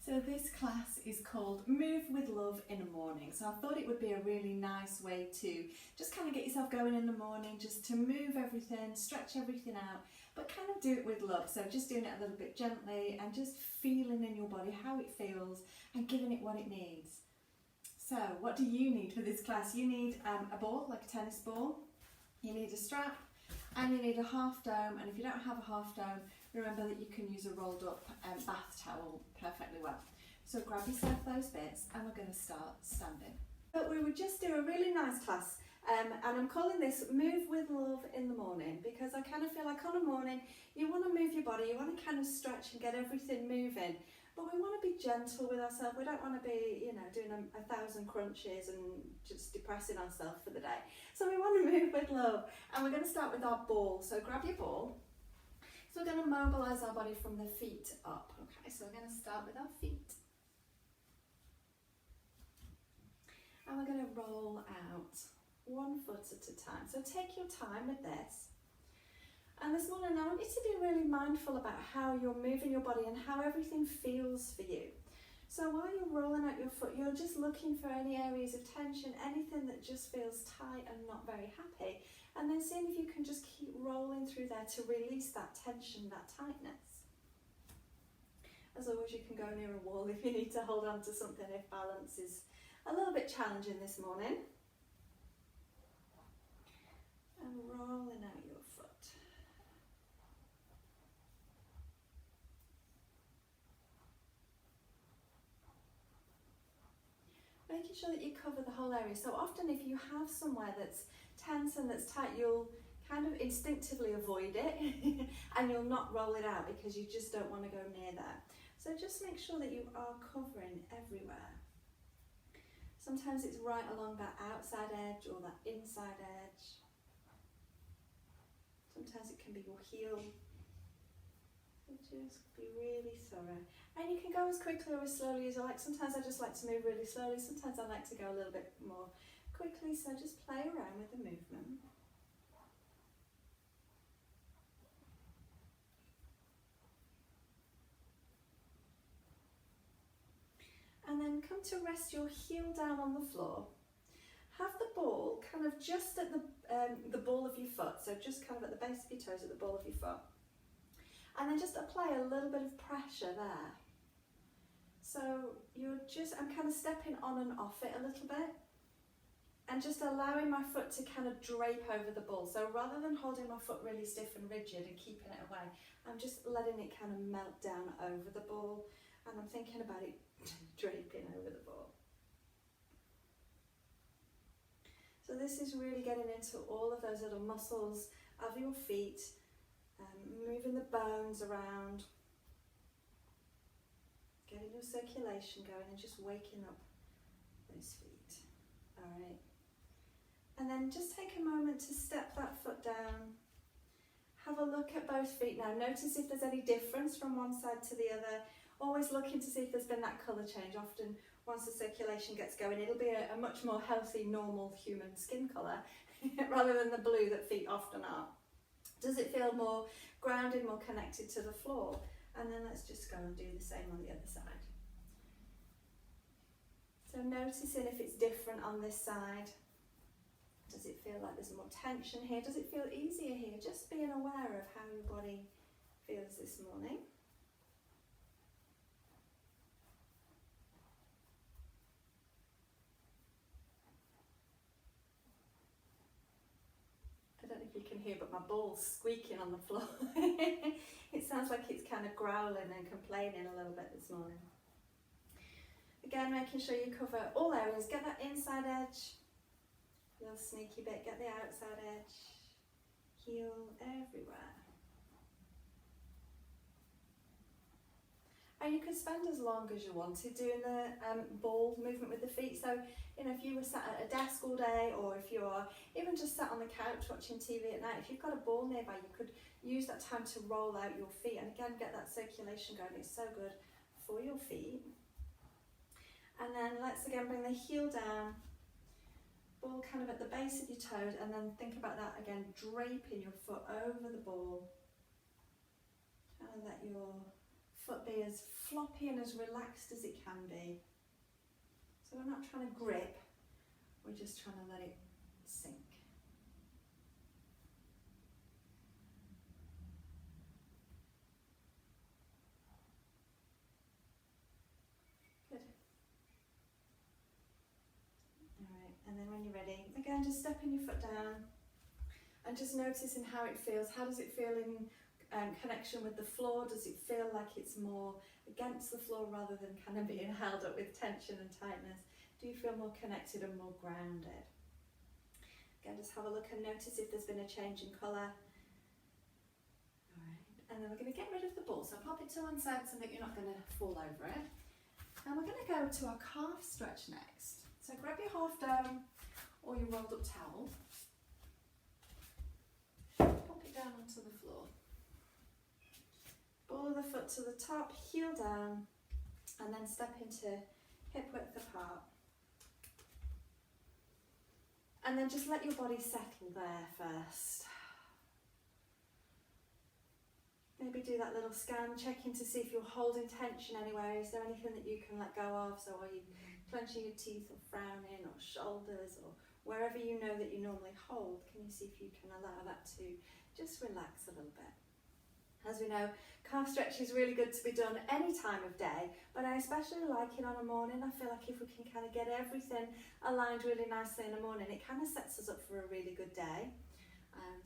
So this class is called Move with Love in the Morning. So I thought it would be a really nice way to just kind of get yourself going in the morning, just to move everything, stretch everything out, but kind of do it with love. So just doing it a little bit gently and just feeling in your body how it feels and giving it what it needs. So what do you need for this class? You need a ball, like a tennis ball. You need a strap and you need a half dome. And if you don't have a half dome, remember that you can use a rolled up bath towel perfectly well. So grab yourself those bits and we're going to start standing. But we would just do a really nice class and I'm calling this Move with Love in the Morning, because I kind of feel like on a morning you want to move your body, you want to kind of stretch and get everything moving, but we want to be gentle with ourselves. We don't want to be, you know, doing 1,000 crunches and just depressing ourselves for the day. So we want to move with love, and we're going to start with our ball. So grab your ball. So we're going to mobilise our body from the feet up. Okay, so we're going to start with our feet. And we're going to roll out 1 foot at a time. So take your time with this. And this morning I want you to be really mindful about how you're moving your body and how everything feels for you. So while you're rolling out your foot, you're just looking for any areas of tension, anything that just feels tight and not very happy. And then seeing if you can just keep rolling through there to release that tension, that tightness. As always, you can go near a wall if you need to hold on to something, if balance is a little bit challenging this morning. And rolling out your foot. Making sure that you cover the whole area. So often if you have somewhere that's tense and that's tight, you'll kind of instinctively avoid it and you'll not roll it out because you just don't want to go near there. So just make sure that you are covering everywhere. Sometimes it's right along that outside edge or that inside edge. Sometimes it can be your heel. So just be really thorough. And you can go as quickly or as slowly as you like. Sometimes I just like to move really slowly. Sometimes I like to go a little bit more quickly. So just play around with the movement. And then come to rest your heel down on the floor. Have the ball kind of just at the ball of your foot. So just kind of at the base of your toes, at the ball of your foot. And then just apply a little bit of pressure there. So I'm kind of stepping on and off it a little bit and just allowing my foot to kind of drape over the ball. So rather than holding my foot really stiff and rigid and keeping it away, I'm just letting it kind of melt down over the ball and I'm thinking about it draping over the ball. So this is really getting into all of those little muscles of your feet, moving the bones around, getting your circulation going and just waking up those feet. Alright. And then just take a moment to step that foot down. Have a look at both feet now. Notice if there's any difference from one side to the other. Always looking to see if there's been that colour change. Often once the circulation gets going, it'll be a much more healthy, normal human skin colour rather than the blue that feet often are. Does it feel more grounded, more connected to the floor? And then let's just go and do the same on the other side. So noticing if it's different on this side. Does it feel like there's more tension here? Does it feel easier here? Just being aware of how your body feels this morning. I don't know if you can hear, but my ball's squeaking on the floor. It sounds like it's kind of growling and complaining a little bit this morning. Again, making sure you cover all areas. Get that inside edge, little sneaky bit, get the outside edge, heel everywhere. And you can spend as long as you wanted doing the ball movement with the feet. So, you know, if you were sat at a desk all day, or if you're even just sat on the couch watching TV at night, if you've got a ball nearby, you could use that time to roll out your feet and again get that circulation going. It's so good for your feet. And then let's again bring the heel down, ball kind of at the base of your toes, and then think about that again, draping your foot over the ball. And let your foot be as floppy and as relaxed as it can be. So we're not trying to grip, we're just trying to let it sink. Good. Alright, and then when you're ready, again just stepping your foot down and just noticing how it feels. How does it feel in connection with the floor? Does it feel like it's more against the floor rather than kind of being held up with tension and tightness? Do you feel more connected and more grounded? Again, just have a look and notice if there's been a change in colour. Alright, and then we're going to get rid of the ball. So pop it to one side so that you're not going to fall over it. And we're going to go to our calf stretch next. So grab your half dome or your rolled up towel. Pop it down onto the floor. Ball of the foot to the top, heel down, and then step into hip width apart. And then just let your body settle there first. Maybe do that little scan, checking to see if you're holding tension anywhere. Is there anything that you can let go of? So are you clenching your teeth or frowning or shoulders or wherever you know that you normally hold? Can you see if you can allow that to just relax a little bit? As we know, calf stretch is really good to be done any time of day, but I especially like it on a morning. I feel like if we can kind of get everything aligned really nicely in the morning, it kind of sets us up for a really good day.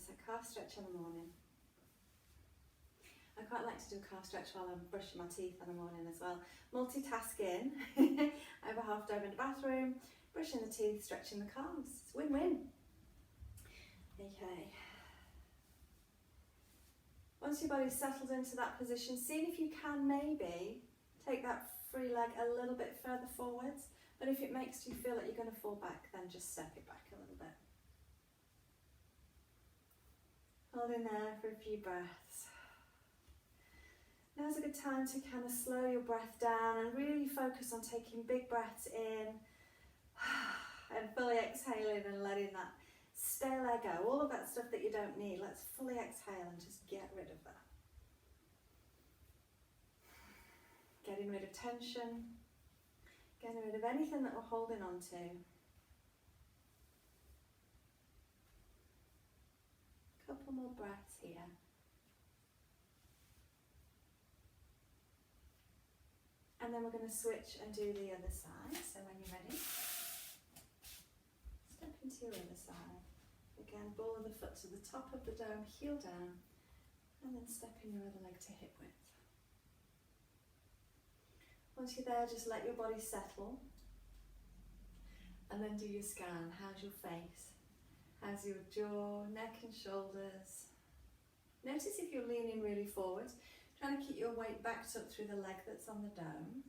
So calf stretch in the morning. I quite like to do a calf stretch while I'm brushing my teeth in the morning as well. Multitasking. I have a half dome in the bathroom, brushing the teeth, stretching the calves. It's win-win. Okay. Once your body's settled into that position, see if you can maybe take that free leg a little bit further forwards. But if it makes you feel like you're going to fall back, then just step it back a little bit. Hold in there for a few breaths. Now's a good time to kind of slow your breath down and really focus on taking big breaths in and fully exhaling and letting that stale air go. All of that stuff that you don't need, let's fully exhale and just get rid of that. Getting rid of tension, getting rid of anything that we're holding on to. Couple more breaths here. And then we're going to switch and do the other side. So when you're ready, step into your other side. Again, ball of the foot to the top of the dome, heel down, and then step in your other leg to hip width. Once you're there, just let your body settle. And then do your scan. How's your face? How's your jaw, neck and shoulders? Notice if you're leaning really forward. Trying to keep your weight backed up through the leg that's on the dome.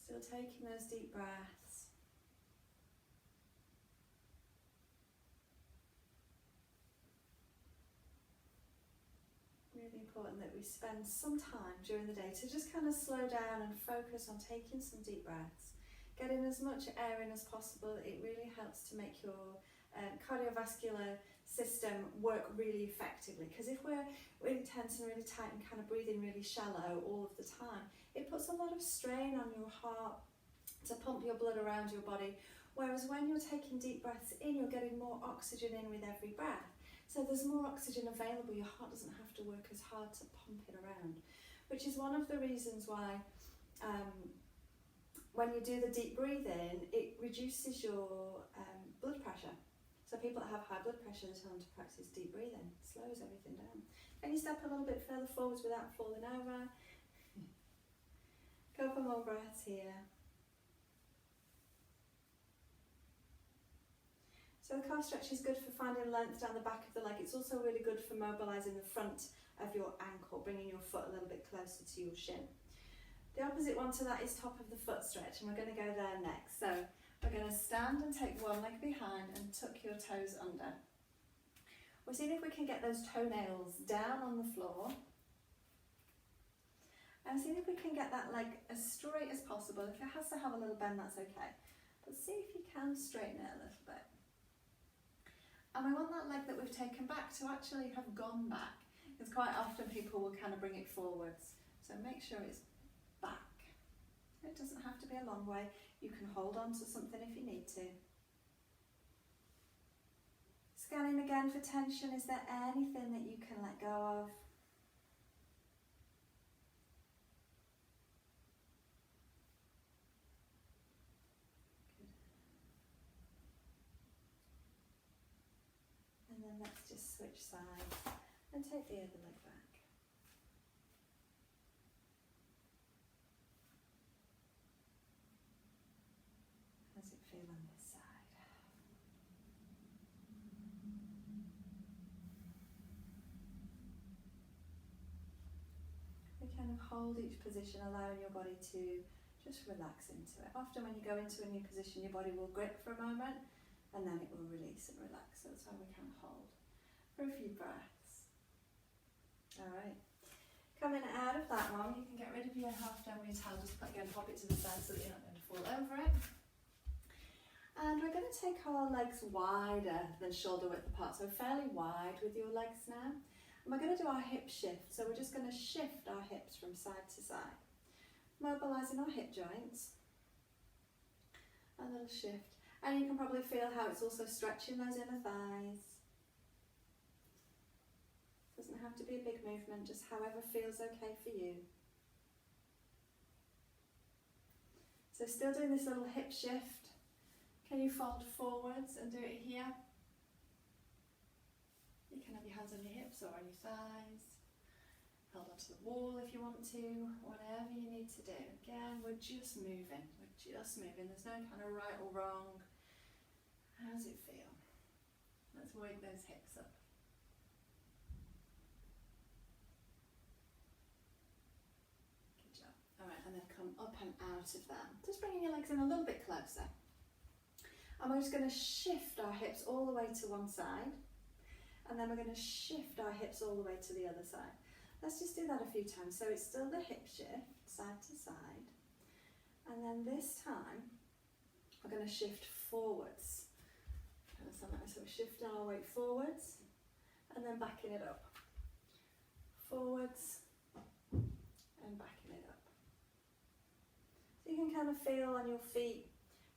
Still taking those deep breaths. Really important that we spend some time during the day to just kind of slow down and focus on taking some deep breaths. Getting as much air in as possible. It really helps to make your cardiovascular system work really effectively, because if we're really tense and really tight and kind of breathing really shallow all of the time, it puts a lot of strain on your heart to pump your blood around your body, whereas when you're taking deep breaths in, you're getting more oxygen in with every breath, so there's more oxygen available. Your heart doesn't have to work as hard to pump it around, which is one of the reasons why when you do the deep breathing, it reduces your blood pressure. So people that have high blood pressure, they tell them to practice deep breathing. It slows everything down. Can you step a little bit further forwards without falling over? Couple more breaths here. So the calf stretch is good for finding length down the back of the leg. It's also really good for mobilising the front of your ankle, bringing your foot a little bit closer to your shin. The opposite one to that is top of the foot stretch, and we're going to go there next. So we're going to stand and take one leg behind and tuck your toes under. We're seeing if we can get those toenails down on the floor. And seeing if we can get that leg as straight as possible. If it has to have a little bend, that's okay. But see if you can straighten it a little bit. And we want that leg that we've taken back to actually have gone back. Because quite often people will kind of bring it forwards. So make sure it's back. It doesn't have to be a long way. You can hold on to something if you need to. Scanning again for tension. Is there anything that you can let go of? And then let's just switch sides and take the other leg back. How's it feel on this side? We kind of hold each position, allowing your body to just relax into it. Often when you go into a new position, your body will grip for a moment and then it will release and relax. So that's why we kind of hold for a few breaths. Alright, coming out of that one, you can get rid of your half down with your towel, just again pop it to the side so that you're not going to fall over it. And we're going to take our legs wider than shoulder width apart, so fairly wide with your legs now. And we're going to do our hip shift, so we're just going to shift our hips from side to side. Mobilising our hip joints. A little shift. And you can probably feel how it's also stretching those inner thighs. Doesn't have to be a big movement, just however feels okay for you. So still doing this little hip shift. Can you fold forwards and do it here? You can have your hands on your hips or on your thighs. Hold onto the wall if you want to, whatever you need to do. Again, we're just moving. There's no kind of right or wrong. How does it feel? Let's wake those hips up. Good job. Alright, and then come up and out of them. Just bringing your legs in a little bit closer. And we're just going to shift our hips all the way to one side. And then we're going to shift our hips all the way to the other side. Let's just do that a few times. So it's still the hip shift, side to side. And then this time, we're going to shift forwards. So we're shifting our weight forwards and then backing it up. Forwards and backing it up. So you can kind of feel on your feet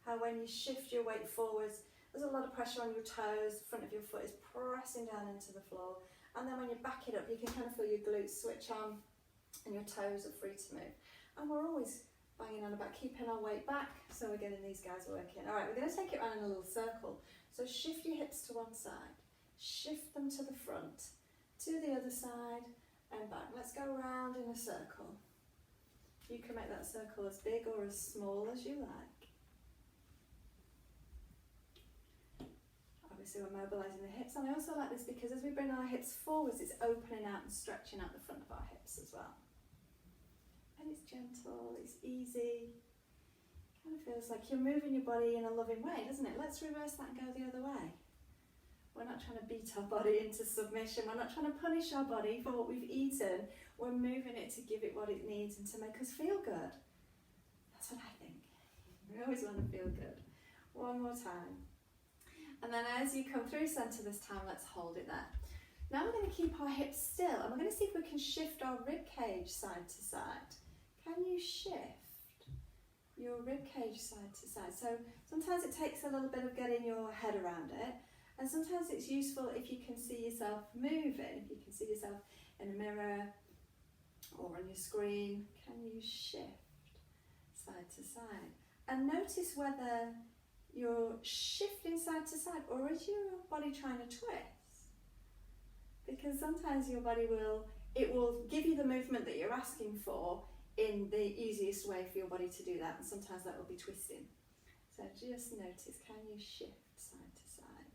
how when you shift your weight forwards, there's a lot of pressure on your toes, the front of your foot is pressing down into the floor. And then when you back it up, you can kind of feel your glutes switch on and your toes are free to move. And we're always banging on about keeping our weight back, so we're getting these guys working. All right, we're going to take it around in a little circle. So shift your hips to one side, shift them to the front, to the other side and back. Let's go around in a circle. You can make that circle as big or as small as you like. Obviously we're mobilising the hips, and I also like this because as we bring our hips forwards, it's opening out and stretching out the front of our hips as well. And it's gentle, it's easy. Kind of feels like you're moving your body in a loving way, doesn't it? Let's reverse that and go the other way. We're not trying to beat our body into submission. We're not trying to punish our body for what we've eaten. We're moving it to give it what it needs and to make us feel good. That's what I think. We always want to feel good. One more time. And then as you come through centre this time, let's hold it there. Now we're going to keep our hips still, and we're going to see if we can shift our rib cage side to side. Can you shift your rib cage side to side? So sometimes it takes a little bit of getting your head around it, and sometimes it's useful if you can see yourself moving, if you can see yourself in a mirror or on your screen. Can you shift side to side? And notice whether you're shifting side to side or is your body trying to twist? Because sometimes your body will give you the movement that you're asking for in the easiest way for your body to do that, and sometimes that will be twisting. So just notice, can you shift side to side?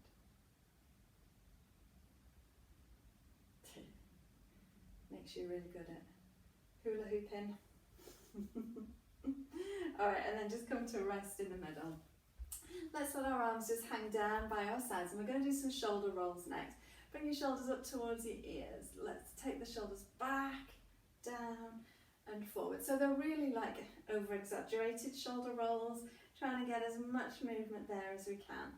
Makes you really good at hula hooping. Alright, and then just come to rest in the middle. Let's let our arms just hang down by our sides, and we're going to do some shoulder rolls next. Bring your shoulders up towards your ears. Let's take the shoulders back, down and forward. So they're really like over-exaggerated shoulder rolls, trying to get as much movement there as we can.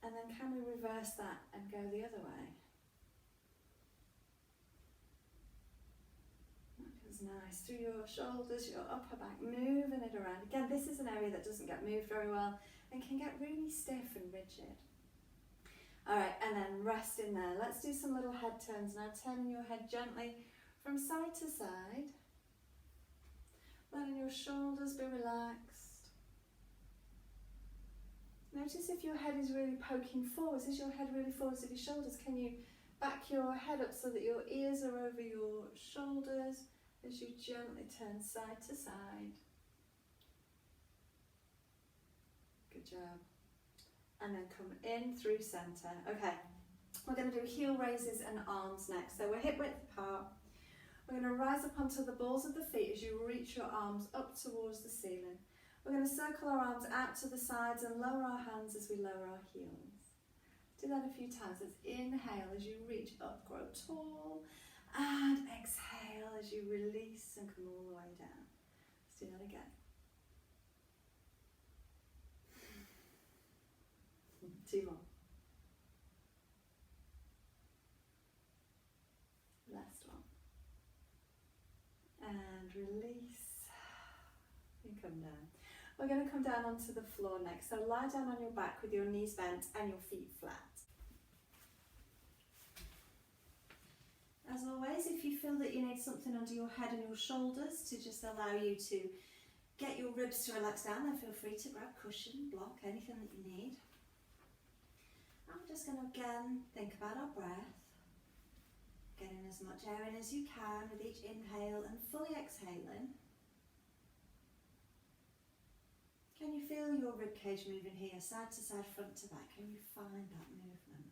And then can we reverse that and go the other way? That feels nice. Through your shoulders, your upper back, moving it around. Again, this is an area that doesn't get moved very well and can get really stiff and rigid. All right, and then rest in there. Let's do some little head turns now. Turning your head gently from side to side. Letting your shoulders be relaxed. Notice if your head is really poking forwards. Is your head really forwards of your shoulders? Can you back your head up so that your ears are over your shoulders as you gently turn side to side? Good job. And then come in through centre. Okay, we're going to do heel raises and arms next. So we're hip width apart. We're going to rise up onto the balls of the feet as you reach your arms up towards the ceiling. We're going to circle our arms out to the sides and lower our hands as we lower our heels. Do that a few times. Let's inhale as you reach up, grow tall, and exhale as you release and come all the way down. Let's do that again. 2 more. Last one. And release. And come down. We're going to come down onto the floor next. So lie down on your back with your knees bent and your feet flat. As always, if you feel that you need something under your head and your shoulders to just allow you to get your ribs to relax down, then feel free to grab cushion, block, anything that you need. I'm just going to again think about our breath. Getting as much air in as you can with each inhale and fully exhaling. Can you feel your ribcage moving here, side to side, front to back? Can you find that movement?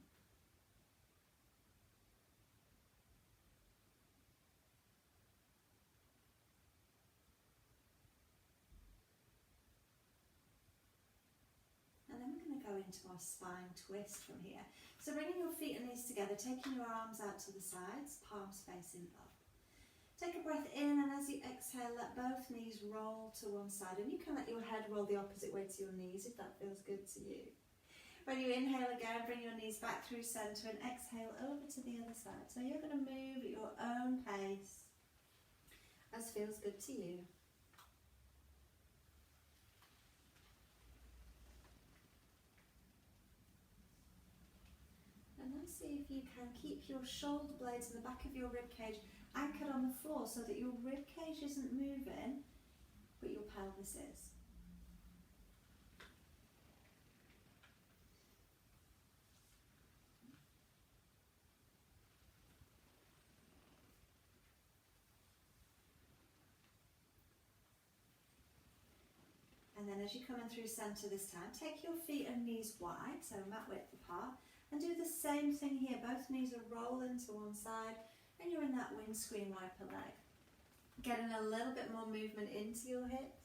And then we're going to go into our spine twist from here. So bringing your feet and knees together, taking your arms out to the sides, palms facing up. Take a breath in, and as you exhale, let both knees roll to one side. And you can let your head roll the opposite way to your knees if that feels good to you. When you inhale again, bring your knees back through centre and exhale over to the other side. So you're going to move at your own pace, as feels good to you. And then see if you can keep your shoulder blades in the back of your rib cage anchored on the floor so that your rib cage isn't moving, but your pelvis is. And then as you come in through centre this time, take your feet and knees wide, so mat width apart, and do the same thing here. Both knees are rolling to one side, and you're in that windscreen wiper leg. Getting a little bit more movement into your hips.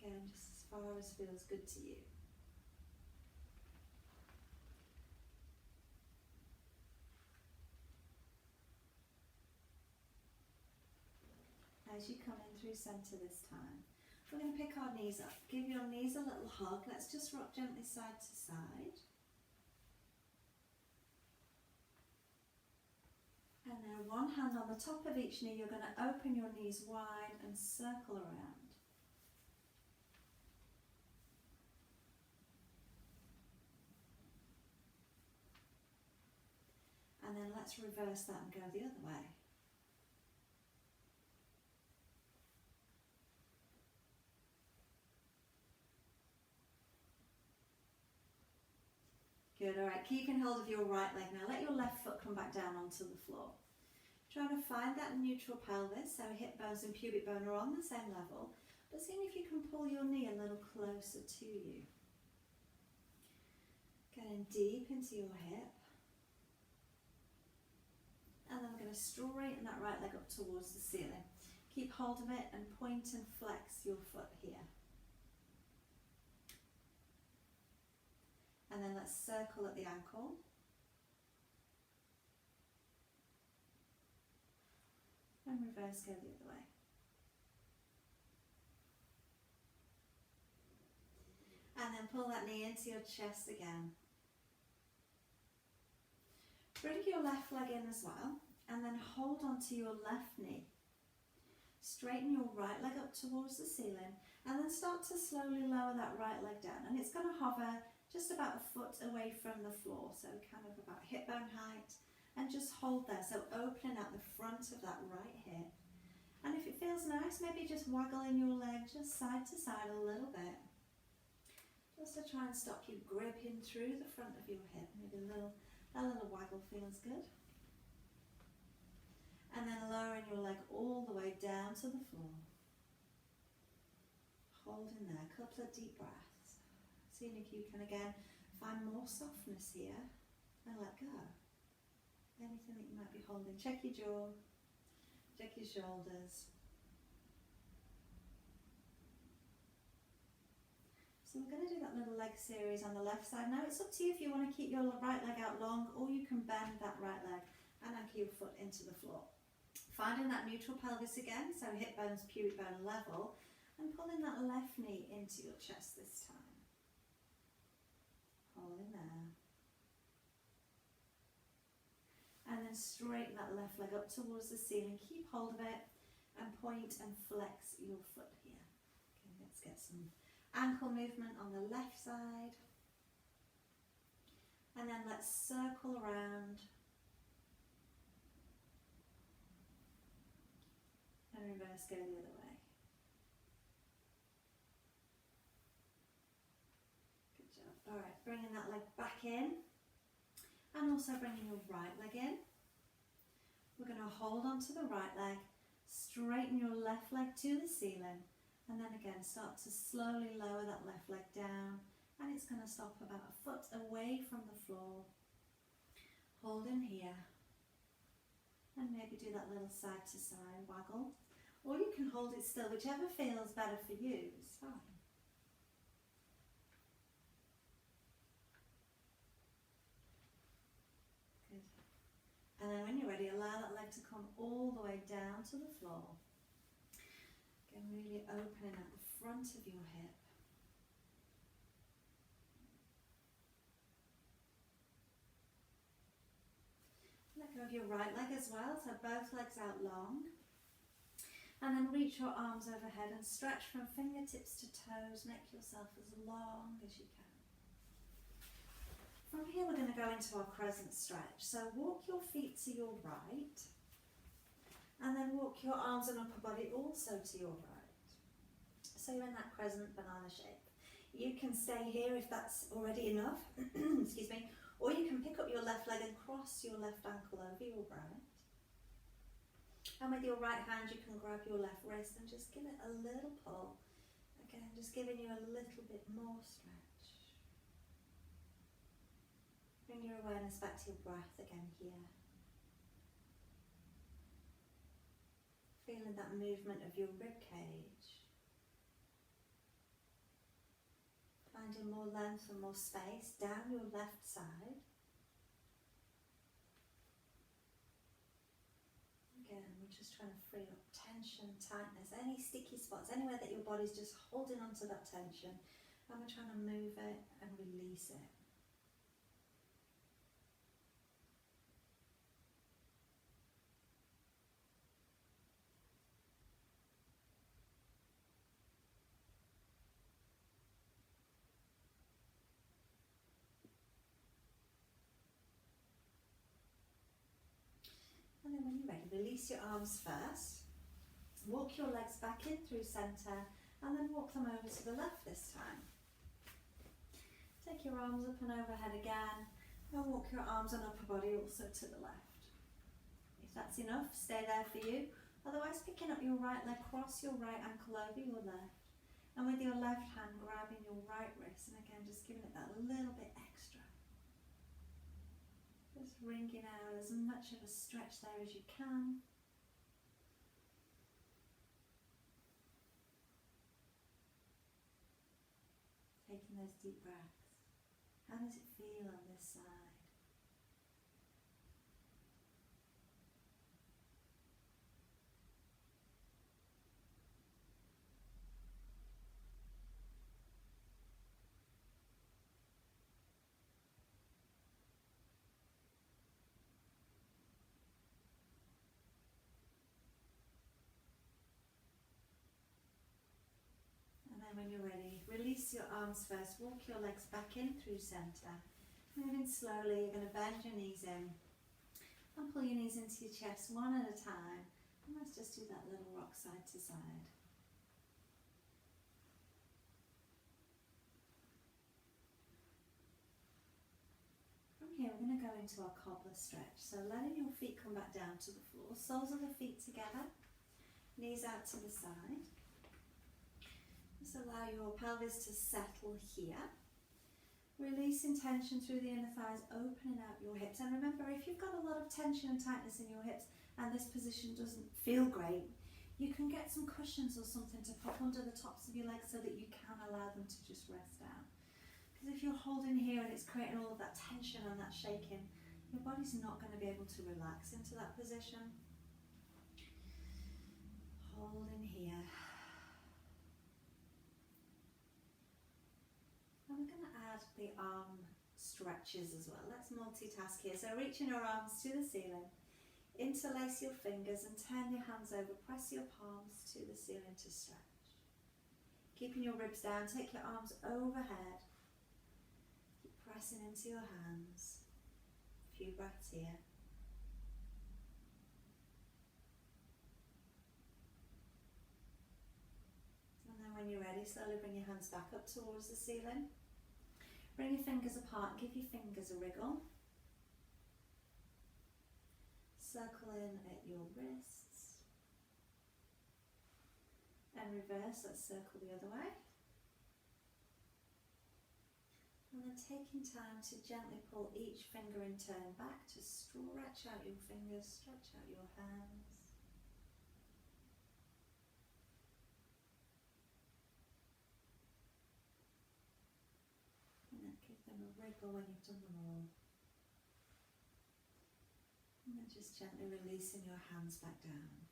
Again, just as far as feels good to you. As you come in through centre this time, we're going to pick our knees up. Give your knees a little hug. Let's just rock gently side to side. And then one hand on the top of each knee, you're going to open your knees wide and circle around. And then let's reverse that and go the other way. Good, all right, keeping hold of your right leg now. Let your left foot come back down onto the floor. Trying to find that neutral pelvis, so hip bones and pubic bone are on the same level, but seeing if you can pull your knee a little closer to you. Getting deep into your hip. And then we're going to straighten that right leg up towards the ceiling. Keep hold of it and point and flex your foot here. And then let's circle at the ankle. And reverse, go the other way. then pull that knee into your chest again. Bring your left leg in as well, and then hold on to your left knee. Straighten your right leg up towards the ceiling, and then start to slowly lower that right leg down. And it's going to hover just about a foot away from the floor, so kind of about hip bone height, and just hold there. So opening out the front of that right hip. And if it feels nice, maybe just waggling your leg just side to side a little bit, just to try and stop you gripping through the front of your hip. Maybe a little waggle feels good. And then lowering your leg all the way down to the floor. Holding there, a couple of deep breaths. Seeing if you can again find more softness here and let go. Anything that you might be holding. Check your jaw, check your shoulders. So we're going to do that little leg series on the left side. Now it's up to you if you want to keep your right leg out long, or you can bend that right leg and anchor your foot into the floor. Finding that neutral pelvis again, so hip bones, pubic bone level, and pulling that left knee into your chest this time. Holding there. And then straighten that left leg up towards the ceiling. Keep hold of it and point and flex your foot here. Okay, let's get some ankle movement on the left side. And then let's circle around and reverse, go the other way. Good job. All right, bringing that leg back in and also bringing your right leg in. We're going to hold on to the right leg, straighten your left leg to the ceiling, and then again start to slowly lower that left leg down, and it's going to stop about a foot away from the floor. Hold in here and maybe do that little side to side waggle, or you can hold it still, whichever feels better for you is fine. Good. And then when you're ready, allow that leg to come all the way down to the floor. Again, really opening at the front of your hip. Let go of your right leg as well, so both legs out long. And then reach your arms overhead and stretch from fingertips to toes. Make yourself as long as you can. From here we're going to go into our crescent stretch. So walk your feet to your right. And then walk your arms and upper body also to your right. So you're in that crescent banana shape. You can stay here if that's already enough. Excuse me. Or you can pick up your left leg and cross your left ankle over your right. And with your right hand you can grab your left wrist and just give it a little pull. Again, just giving you a little bit more stretch. Bring your awareness back to your breath again here. Feeling that movement of your rib cage. Finding more length and more space down your left side. Again, we're just trying to free up tension, tightness, any sticky spots, anywhere that your body's just holding onto that tension. And we're trying to move it and release it. And then when you're ready, release your arms first. Walk your legs back in through centre and then walk them over to the left this time. Take your arms up and overhead again and walk your arms and upper body also to the left. If that's enough, stay there for you. Otherwise, picking up your right leg, cross your right ankle over your left, and with your left hand grabbing your right wrist, and again just giving it that little bit extra. Just wringing out as much of a stretch there as you can. Taking those deep breaths. How does it feel on this side? when you're ready, release your arms first. Walk your legs back in through centre. Moving slowly, you're going to bend your knees in and pull your knees into your chest one at a time. And let's just do that little rock side to side. From here, we're going to go into our cobbler stretch. So letting your feet come back down to the floor, soles of the feet together, knees out to the side. Just allow your pelvis to settle here. Releasing tension through the inner thighs, opening out your hips. And remember, if you've got a lot of tension and tightness in your hips and this position doesn't feel great, you can get some cushions or something to pop under the tops of your legs so that you can allow them to just rest down. Because if you're holding here and it's creating all of that tension and that shaking, your body's not going to be able to relax into that position. Holding here. And we're going to add the arm stretches as well. Let's multitask here. So reaching your arms to the ceiling, interlace your fingers and turn your hands over. Press your palms to the ceiling to stretch. Keeping your ribs down, take your arms overhead. Keep pressing into your hands. A few breaths here. And then when you're ready, slowly bring your hands back up towards the ceiling. Bring your fingers apart, give your fingers a wriggle. Circle in at your wrists. And reverse, let's circle the other way. And then taking time to gently pull each finger in turn back to stretch out your fingers, stretch out your hands. Give them a wriggle when you've done them all. And then just gently releasing your hands back down.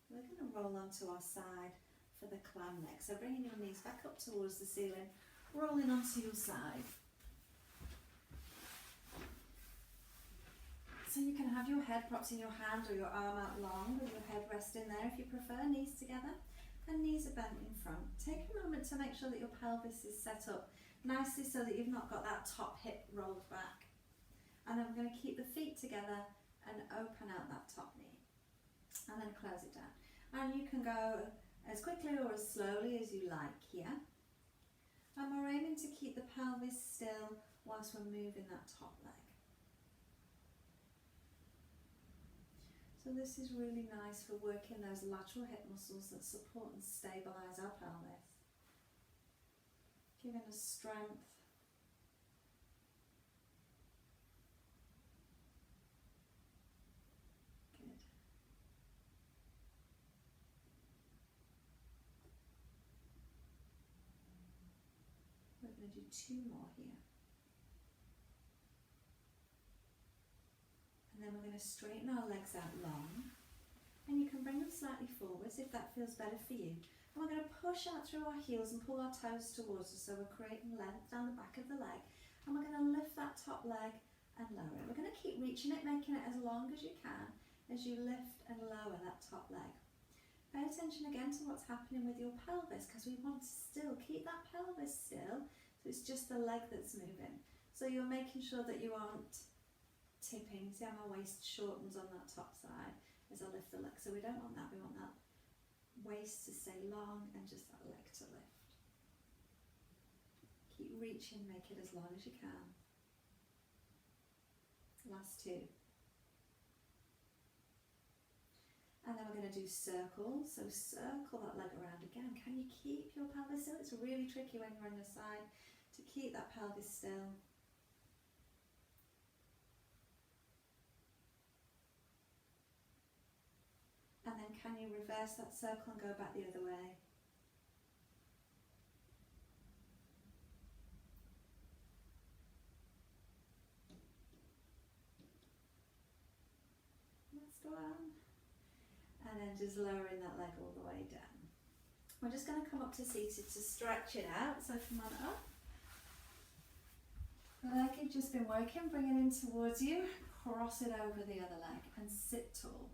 We're going to roll onto our side for the clam neck. So bringing your knees back up towards the ceiling, rolling onto your side. So you can have your head propped in your hand or your arm out long with your head resting there if you prefer, knees together. And knees are bent in front. Take a moment to make sure that your pelvis is set up nicely so that you've not got that top hip rolled back. And then we're going to keep the feet together and open out that top knee. And then close it down. And you can go as quickly or as slowly as you like here. And we're aiming to keep the pelvis still whilst we're moving that top leg. So this is really nice for working those lateral hip muscles that support and stabilise our pelvis. Giving us strength. Good. We're going to do 2 more here. And then we're going to straighten our legs out long. And you can bring them slightly forwards if that feels better for you. And we're going to push out through our heels and pull our toes towards us, so we're creating length down the back of the leg. And we're going to lift that top leg and lower it. We're going to keep reaching it, making it as long as you can as you lift and lower that top leg. Pay attention again to what's happening with your pelvis, because we want to still keep that pelvis still, so it's just the leg that's moving. So you're making sure that you aren't tipping. See how my waist shortens on that top side as I lift the leg. So we don't want that. We want that waist to stay long and just that leg to lift. Keep reaching, make it as long as you can. Last 2. And then we're going to do circles. So circle that leg around again. Can you keep your pelvis still? It's really tricky when you're on the side to keep that pelvis still. And then can you reverse that circle and go back the other way? Let's go on. And then just lowering that leg all the way down. We're just going to come up to seated to stretch it out. So come on up. The leg you've just been working, bring it in towards you. Cross it over the other leg and sit tall.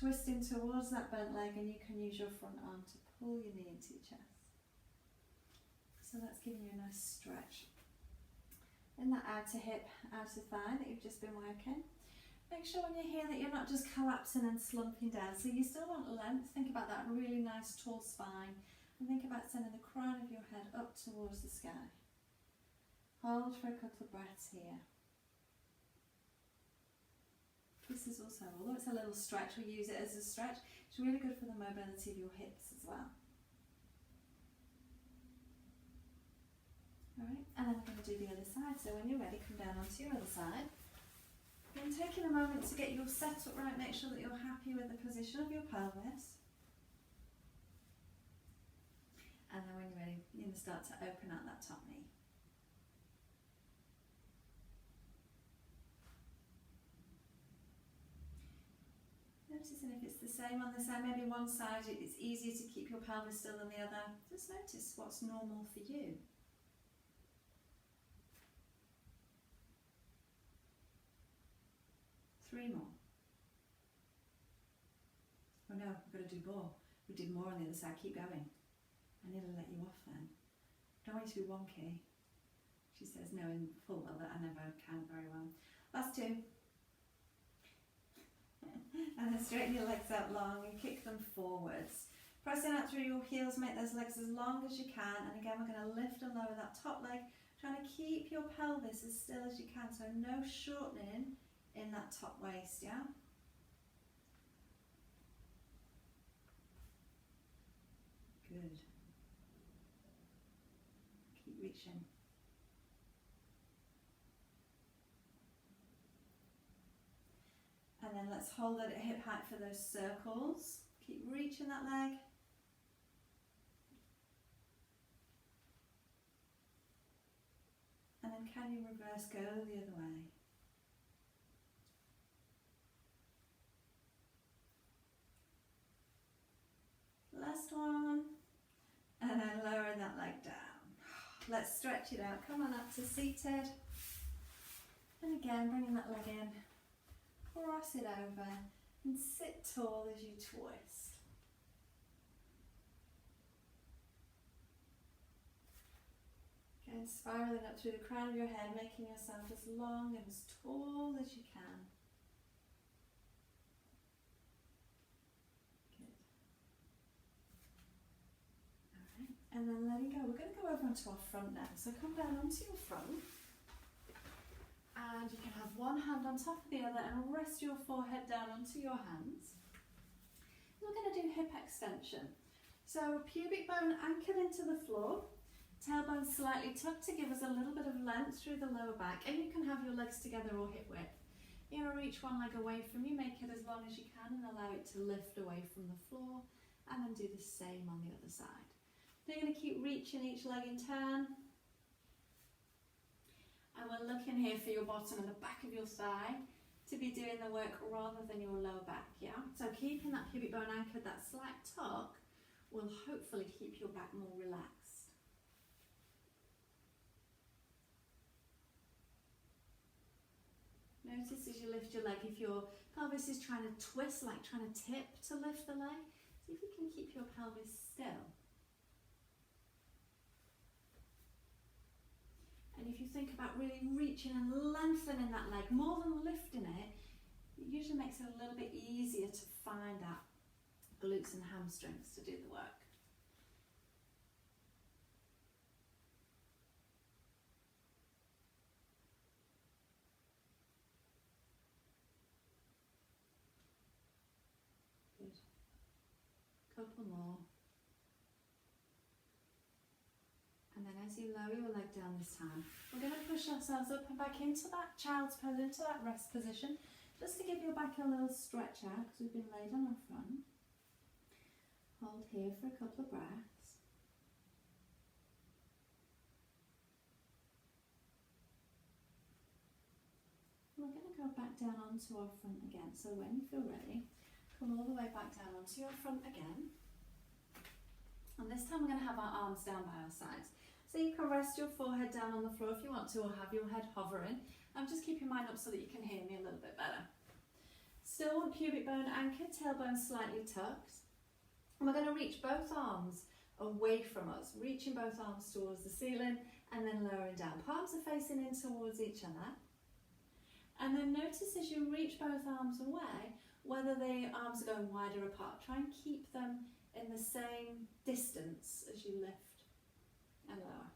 twisting towards that bent leg, and you can use your front arm to pull your knee into your chest. So that's giving you a nice stretch in that outer hip, outer thigh that you've just been working. Make sure when you're here that you're not just collapsing and slumping down. So you still want length. Think about that really nice tall spine, and think about sending the crown of your head up towards the sky. Hold for a couple of breaths here. This is also, although it's a little stretch, we use it as a stretch, it's really good for the mobility of your hips as well. Alright, and then we're going to do the other side. So when you're ready, come down onto your other side. And taking a moment to get your setup right, make sure that you're happy with the position of your pelvis. And then when you're ready, you're going to start to open out that top knee. Noticing if it's the same on this side, maybe one side it's easier to keep your pelvis still than the other. Just notice what's normal for you. Three more. Oh no, we've got to do more. We did more on the other side. Keep going. I nearly let you off then. Don't want you to be wonky. She says no in full well that I never can very well. Last two. And then straighten your legs out long and kick them forwards. Pressing out through your heels, make those legs as long as you can. And again, we're going to lift and lower that top leg, trying to keep your pelvis as still as you can. So no shortening in that top waist, yeah? Good. Keep reaching. And then let's hold it at hip height for those circles. Keep reaching that leg. And then can you reverse, go the other way? Last one. And then lowering that leg down. Let's stretch it out. Come on up to seated. And again, bringing that leg in. Cross it over and sit tall as you twist. Again, spiraling up through the crown of your head, making yourself as long and as tall as you can. Good. Alright, and then letting go. We're going to go over onto our front now. So come down onto your front. And you can have one hand on top of the other and rest your forehead down onto your hands. We're going to do hip extension. So pubic bone anchored into the floor, tailbone slightly tucked to give us a little bit of length through the lower back, and you can have your legs together or hip width. You're going to reach one leg away from you, make it as long as you can and allow it to lift away from the floor, and then do the same on the other side. Then you're going to keep reaching each leg in turn. And we're looking here for your bottom and the back of your thigh to be doing the work rather than your lower back, yeah? So keeping that pubic bone anchored, that slight tuck, will hopefully keep your back more relaxed. Notice as you lift your leg, if your pelvis is trying to twist, like trying to tip to lift the leg, see if you can keep your pelvis still. And if you think about really reaching and lengthening that leg more than lifting it, it usually makes it a little bit easier to find that glutes and hamstrings to do the work. Good. Couple more. And then as you lower your leg down this time, we're going to push ourselves up and back into that child's pose, into that rest position, just to give your back a little stretch out because we've been laid on our front. Hold here for a couple of breaths. And we're going to go back down onto our front again. So when you feel ready, come all the way back down onto your front again. And this time we're going to have our arms down by our sides. So you can rest your forehead down on the floor if you want to, or have your head hovering. Just keep your mind up so that you can hear me a little bit better. Still want pubic bone anchored, tailbone slightly tucked. And we're going to reach both arms away from us, reaching both arms towards the ceiling and then lowering down. Palms are facing in towards each other. And then notice as you reach both arms away, whether the arms are going wider apart. Try and keep them in the same distance as you lift and lower.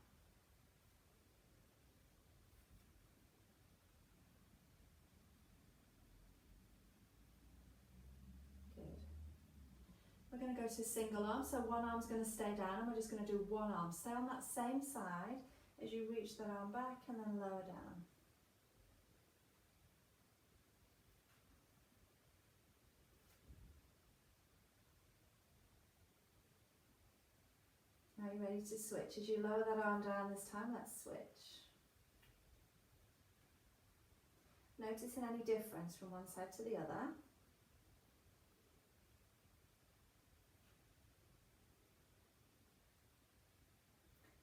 Good. We're going to go to single arm, so one arm's going to stay down and we're just going to do one arm. Stay on that same side as you reach that arm back and then lower down. Now you're ready to switch. As you lower that arm down this time, let's switch. Noticing any difference from one side to the other.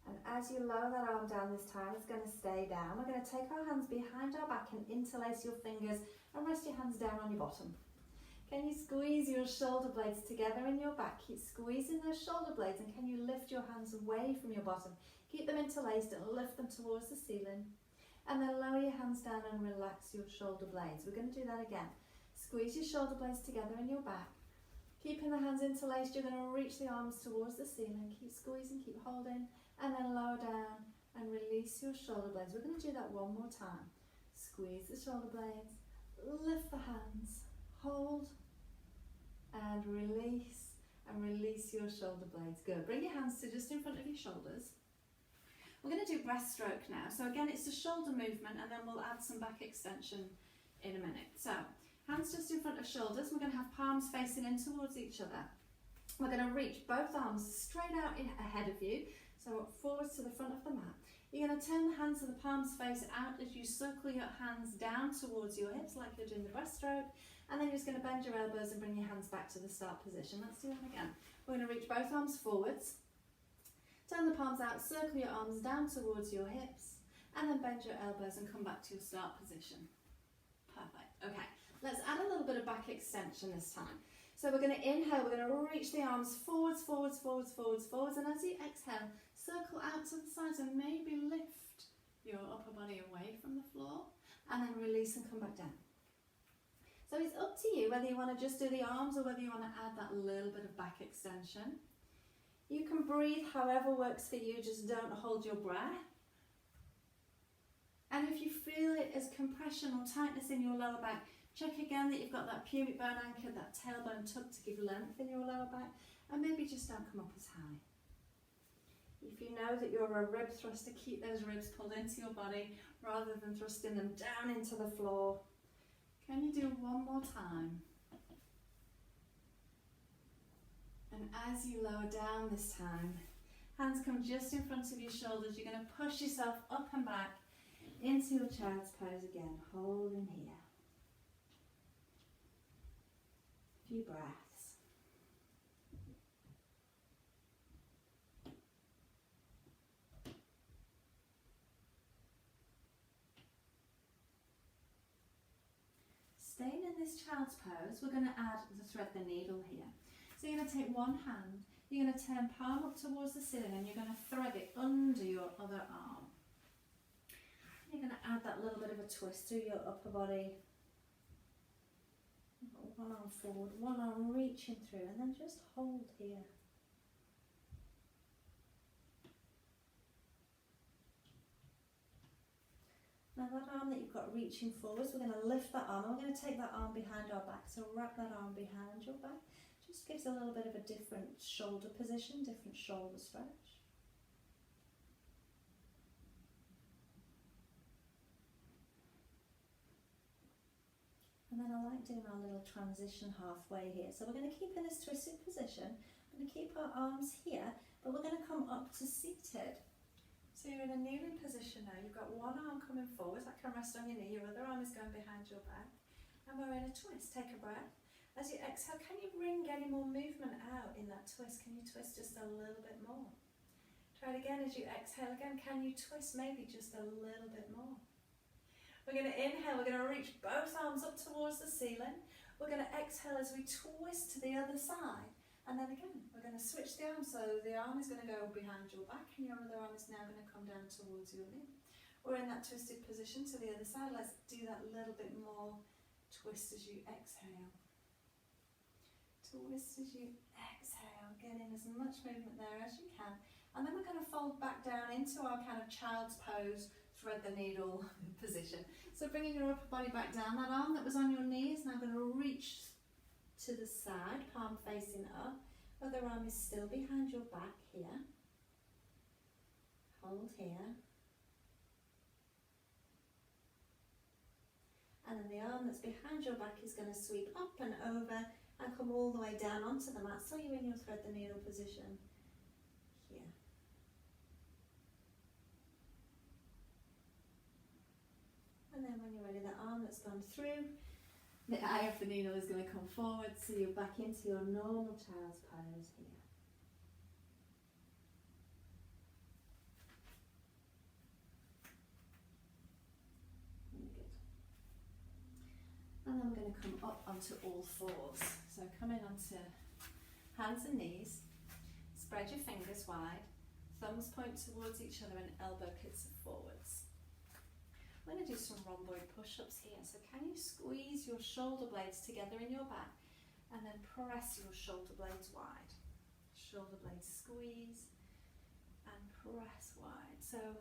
And as you lower that arm down this time, it's going to stay down. We're going to take our hands behind our back and interlace your fingers and rest your hands down on your bottom. Can you squeeze your shoulder blades together in your back? Keep squeezing those shoulder blades, and can you lift your hands away from your bottom? Keep them interlaced and lift them towards the ceiling. And then lower your hands down and relax your shoulder blades. We're going to do that again. Squeeze your shoulder blades together in your back. Keeping the hands interlaced, you're going to reach the arms towards the ceiling. Keep squeezing, keep holding, and then lower down and release your shoulder blades. We're going to do that one more time. Squeeze the shoulder blades, lift the hands, hold, and release your shoulder blades. Good. Bring your hands to just in front of your shoulders. We're going to do breaststroke now. So again, it's a shoulder movement, and then we'll add some back extension in a minute. So hands just in front of shoulders. We're going to have palms facing in towards each other. We're going to reach both arms straight out ahead of you, so forwards to the front of the mat. You're going to turn the hands so the palms face out as you circle your hands down towards your hips like you're doing the breaststroke. And then you're just going to bend your elbows and bring your hands back to the start position. Let's do that again. We're going to reach both arms forwards. Turn the palms out, circle your arms down towards your hips, and then bend your elbows and come back to your start position. Perfect. Okay, let's add a little bit of back extension this time. So we're going to inhale, we're going to reach the arms forwards, forwards, forwards, forwards, forwards, and as you exhale, circle out to the sides and maybe lift your upper body away from the floor, and then release and come back down. So it's up to you whether you want to just do the arms or whether you want to add that little bit of back extension. You can breathe however works for you, just don't hold your breath. And if you feel it as compression or tightness in your lower back, check again that you've got that pubic bone anchored, that tailbone tucked to give length in your lower back, and maybe just don't come up as high. If you know that you're a rib thruster, keep those ribs pulled into your body rather than thrusting them down into the floor. Can you do one more time? And as you lower down this time, hands come just in front of your shoulders. You're going to push yourself up and back into your child's pose again, holding here. A few breaths. Staying in this child's pose, we're going to add the thread the needle here. So you're going to take one hand, you're going to turn palm up towards the ceiling, and you're going to thread it under your other arm. You're going to add that little bit of a twist through your upper body. One arm forward, one arm reaching through, and then just hold here. Now that arm that you've got reaching forwards, we're going to lift that arm, and we're going to take that arm behind our back. So wrap that arm behind your back. Just gives a little bit of a different shoulder position, different shoulder stretch. And then I like doing our little transition halfway here. So we're going to keep in this twisted position. We're going to keep our arms here, but we're going to come up to seated. So you're in a kneeling position now. You've got one arm coming forward, that can rest on your knee. Your other arm is going behind your back. And we're in a twist. Take a breath. As you exhale, can you bring any more movement out in that twist? Can you twist just a little bit more? Try it again as you exhale again. Can you twist maybe just a little bit more? We're going to inhale, we're going to reach both arms up towards the ceiling. We're going to exhale as we twist to the other side. And then again, we're going to switch the arm. So the arm is going to go behind your back and your other arm is now going to come down towards your knee. We're in that twisted position to the other side. Let's do that a little bit more. Twist as you exhale. Twist as you exhale. Get in as much movement there as you can. And then we're going to fold back down into our kind of child's pose, thread the needle position. So bringing your upper body back down. That arm that was on your knee is now going to reach to the side, palm facing up. Other arm is still behind your back here. Hold here. And then the arm that's behind your back is going to sweep up and over and come all the way down onto the mat. So you're in your thread the needle position here. And then when you're ready, the arm that's gone through the eye of the needle is going to come forward, so you're back into your normal child's pose here. Really good. And then we're going to come up onto all fours. So come in onto hands and knees, spread your fingers wide, thumbs point towards each other and elbow pits forwards. We're going to do some rhomboid push-ups here. So can you squeeze your shoulder blades together in your back and then press your shoulder blades wide. Shoulder blades squeeze and press wide. So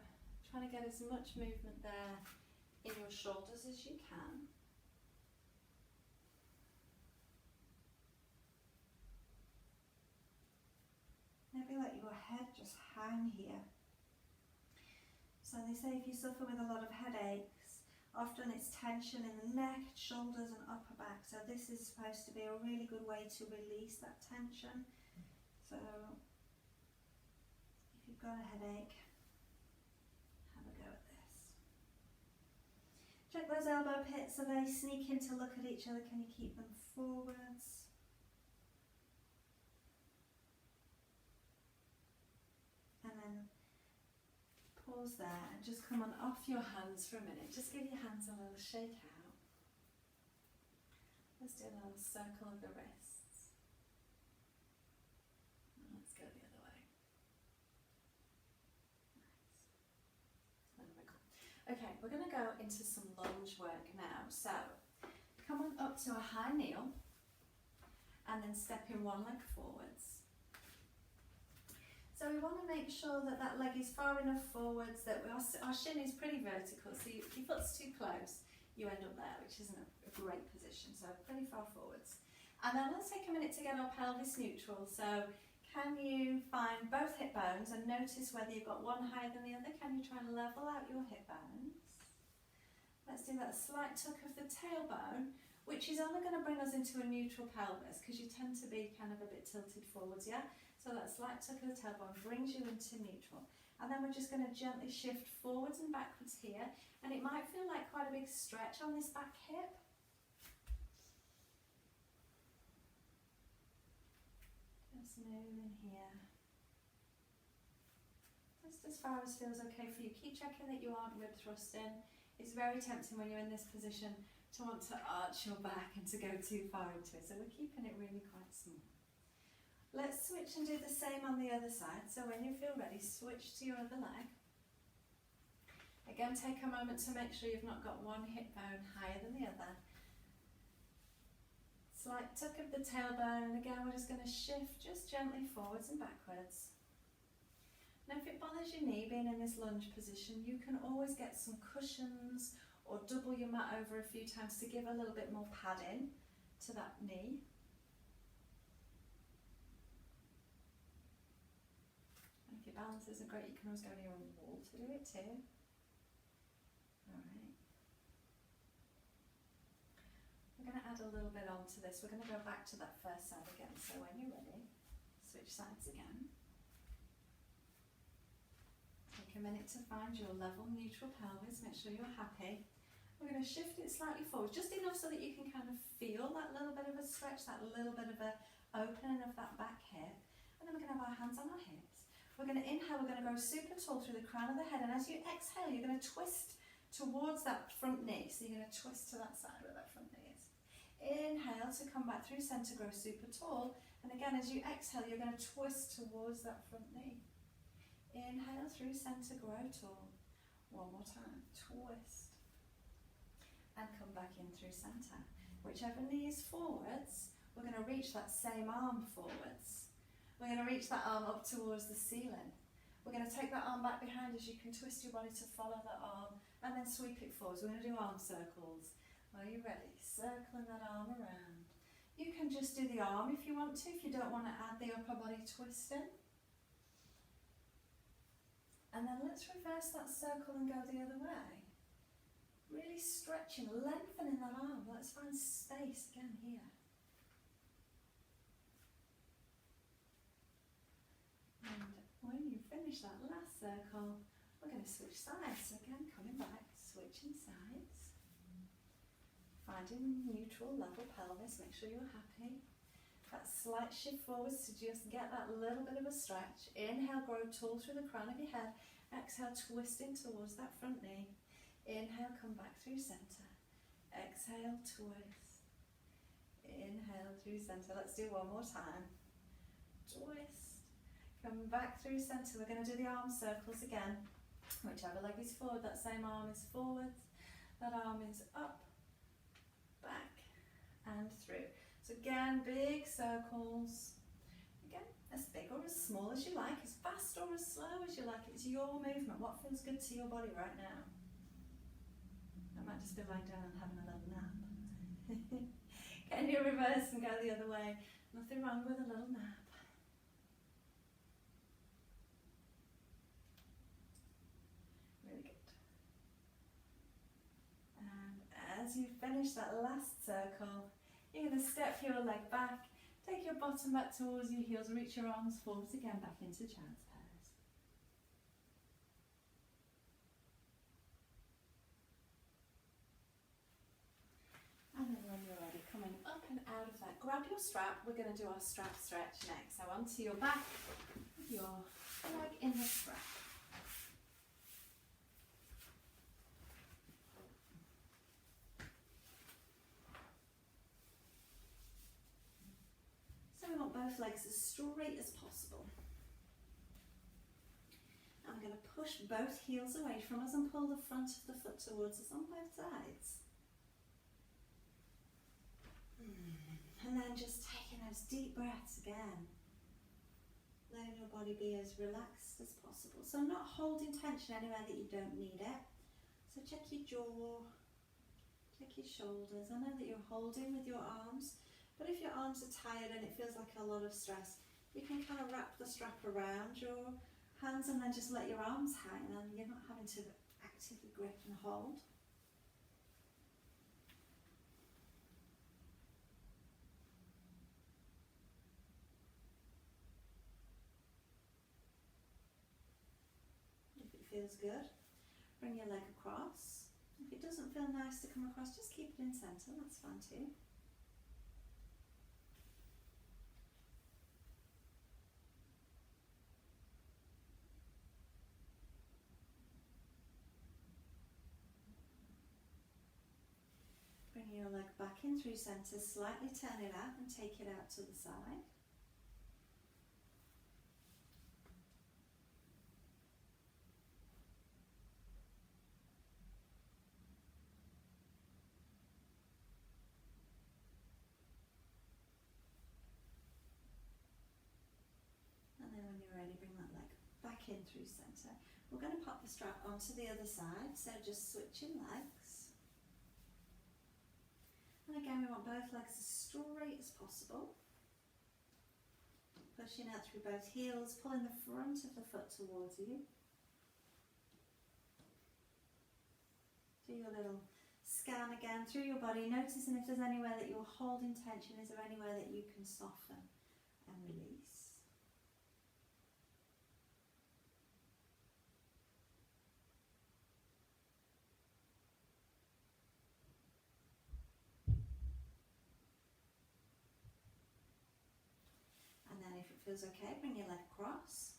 trying to get as much movement there in your shoulders as you can. Maybe let your head just hang here. So they say if you suffer with a lot of headaches, often it's tension in the neck, shoulders and upper back. So this is supposed to be a really good way to release that tension. So if you've got a headache, have a go at this. Check those elbow pits. Are they sneaking to look at each other? Can you keep them forwards? And then pause there and just come on off your hands for a minute. Just give your hands a little shake out. Let's do a little circle of the wrists. And let's go the other way. Nice. Okay, we're going to go into some lunge work now. So come on up to a high kneel and then step in one leg forwards. So we want to make sure that that leg is far enough forwards that our shin is pretty vertical. So if your foot's too close, you end up there, which isn't a great position. So pretty far forwards. And then let's take a minute to get our pelvis neutral. So can you find both hip bones and notice whether you've got one higher than the other? Can you try and level out your hip bones? Let's do that slight tuck of the tailbone, which is only going to bring us into a neutral pelvis because you tend to be kind of a bit tilted forwards, yeah? So that slight tuck of the tailbone brings you into neutral. And then we're just going to gently shift forwards and backwards here. And it might feel like quite a big stretch on this back hip. Just moving here. Just as far as feels okay for you. Keep checking that you aren't rib thrusting. It's very tempting when you're in this position to want to arch your back and to go too far into it. So we're keeping it really quite small. Let's switch and do the same on the other side. So when you feel ready, switch to your other leg. Again, take a moment to make sure you've not got one hip bone higher than the other. Slight tuck of the tailbone, and again we're just going to shift just gently forwards and backwards. Now if it bothers your knee being in this lunge position, you can always get some cushions or double your mat over a few times to give a little bit more padding to that knee. If your balance isn't great, you can always go to your own wall to do it too. Alright. We're going to add a little bit onto this. We're going to go back to that first side again. So when you're ready, switch sides again. Take a minute to find your level, neutral pelvis. Make sure you're happy. We're going to shift it slightly forward, just enough so that you can kind of feel that little bit of a stretch, that little bit of a opening of that back hip. And then we're going to have our hands on our hips. We're going to inhale, we're going to go super tall through the crown of the head, and as you exhale, you're going to twist towards that front knee. So you're going to twist to that side where that front knee is. Inhale to come back through centre, grow super tall. And again, as you exhale, you're going to twist towards that front knee. Inhale through centre, grow tall. One more time, twist. And come back in through centre. Whichever knee is forwards, we're going to reach that same arm forwards. We're going to reach that arm up towards the ceiling. We're going to take that arm back behind as you can twist your body to follow that arm and then sweep it forwards. We're going to do arm circles. Are you ready? Circling that arm around. You can just do the arm if you want to, if you don't want to add the upper body twisting. And then let's reverse that circle and go the other way. Really stretching, lengthening that arm. Let's find space again here. And when you finish that last circle, we're going to switch sides. So again, coming back, switching sides. Finding neutral, level pelvis, make sure you're happy. That slight shift forwards to just get that little bit of a stretch. Inhale, grow tall through the crown of your head. Exhale, twisting towards that front knee. Inhale, come back through centre. Exhale, twist. Inhale through centre. Let's do one more time. Twist. Come back through centre. We're going to do the arm circles again. Whichever leg is forward, that same arm is forward. That arm is up, back, and through. So again, big circles. Again, as big or as small as you like, as fast or as slow as you like. It's your movement. What feels good to your body right now? I might just be lying down and having a little nap. Can you reverse and go the other way? Nothing wrong with a little nap. Really good. And as you finish that last circle, you're going to step your leg back, take your bottom back towards your heels, reach your arms forwards again back into child's pose. And then when you're ready, coming up and out of that, grab your strap. We're going to do our strap stretch next. So onto your back, your leg in the strap. So we want both legs as straight as possible. I'm going to push both heels away from us and pull the front of the foot towards us on both sides. And then just taking those deep breaths again. Letting your body be as relaxed as possible. So not holding tension anywhere that you don't need it. So check your jaw, check your shoulders. I know that you're holding with your arms, but if your arms are tired and it feels like a lot of stress, you can kind of wrap the strap around your hands and then just let your arms hang, and you're not having to actively grip and hold. Feels good. Bring your leg across. If it doesn't feel nice to come across, just keep it in centre, that's fine too. Bring your leg back in through centre, slightly turn it out and take it out to the side. Bring that leg back in through centre. We're going to pop the strap onto the other side, so just switching legs. And again, we want both legs as straight as possible. Pushing out through both heels, pulling the front of the foot towards you. Do your little scan again through your body, noticing if there's anywhere that you're holding tension, is there anywhere that you can soften and release. If it feels okay, bring your leg across.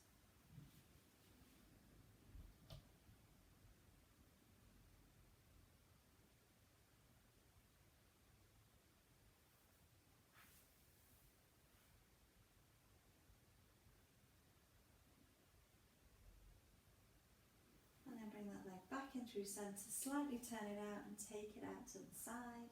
back in through centre, slightly turn it out and take it out to the side.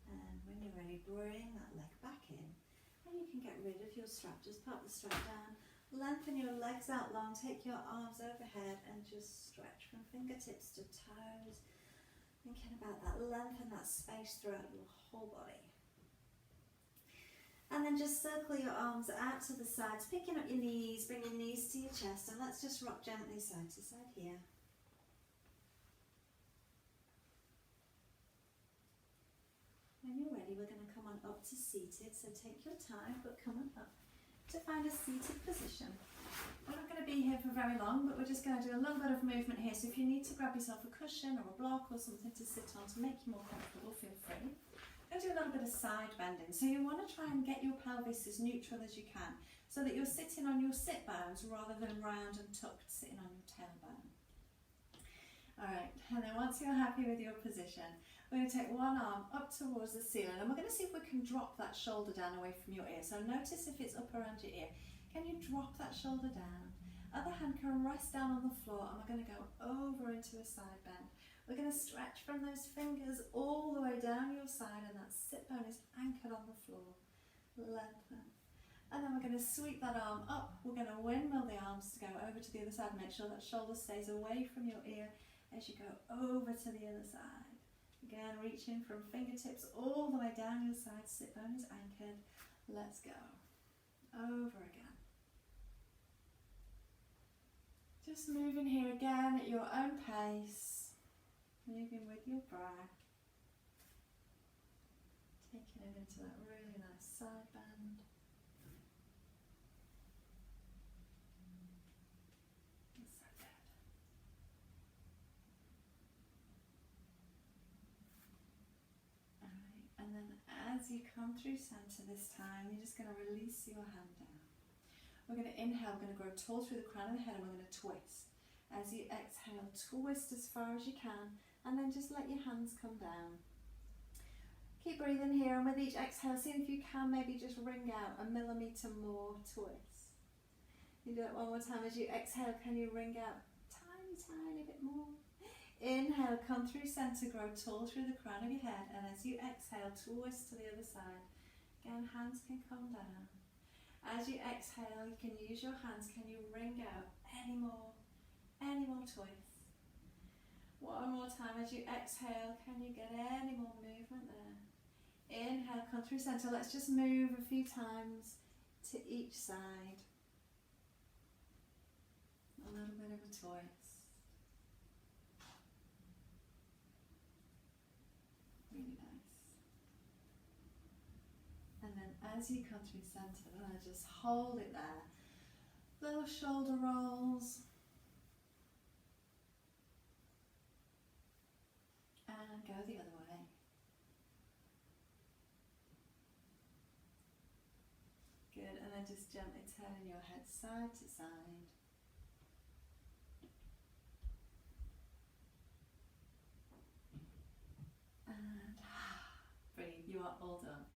And when you're ready, bring that leg back in, and you can get rid of your strap. Just pop the strap down, lengthen your legs out long, take your arms overhead and just stretch from fingertips to toes, thinking about that length and that space throughout your whole body. And then just circle your arms out to the sides, picking up your knees, bring your knees to your chest, and let's just rock gently side to side here. When you're ready, we're going to come on up to seated, so take your time, but come on up to find a seated position. We're not going to be here for very long, but we're just going to do a little bit of movement here, so if you need to grab yourself a cushion or a block or something to sit on to make you more comfortable, feel free. We're going to do a little bit of side bending, so you want to try and get your pelvis as neutral as you can, so that you're sitting on your sit bones rather than round and tucked, sitting on your tailbone. Alright, and then once you're happy with your position, we're going to take one arm up towards the ceiling, and we're going to see if we can drop that shoulder down away from your ear. So notice if it's up around your ear. Can you drop that shoulder down? Other hand can rest down on the floor, and we're going to go over into a side bend. We're going to stretch from those fingers all the way down your side, and that sit bone is anchored on the floor. Lengthen. And then we're going to sweep that arm up. We're going to windmill the arms to go over to the other side. Make sure that shoulder stays away from your ear as you go over to the other side. Again, reaching from fingertips all the way down your side, sit bone is anchored. Let's go. Over again. Just moving here again at your own pace. Moving with your breath. Taking it into that really nice side bend. And then as you come through centre this time, you're just going to release your hand down. We're going to inhale, we're going to grow tall through the crown of the head, and we're going to twist. As you exhale, twist as far as you can, and then just let your hands come down. Keep breathing here, and with each exhale, see if you can maybe just wring out a millimetre more twist. You do it one more time. As you exhale, can you wring out tiny, tiny bit more? Inhale, come through centre, grow tall through the crown of your head, and as you exhale, twist to the other side. Again, hands can come down. As you exhale, you can use your hands. Can you wring out any more twists? One more time. As you exhale, can you get any more movement there? Inhale, come through centre. Let's just move a few times to each side. A little bit of a twist. Really nice. And then as you come through centre, just hold it there. Little shoulder rolls. And go the other way. Good, and then just gently turning your head side to side. And breathe, you are all done.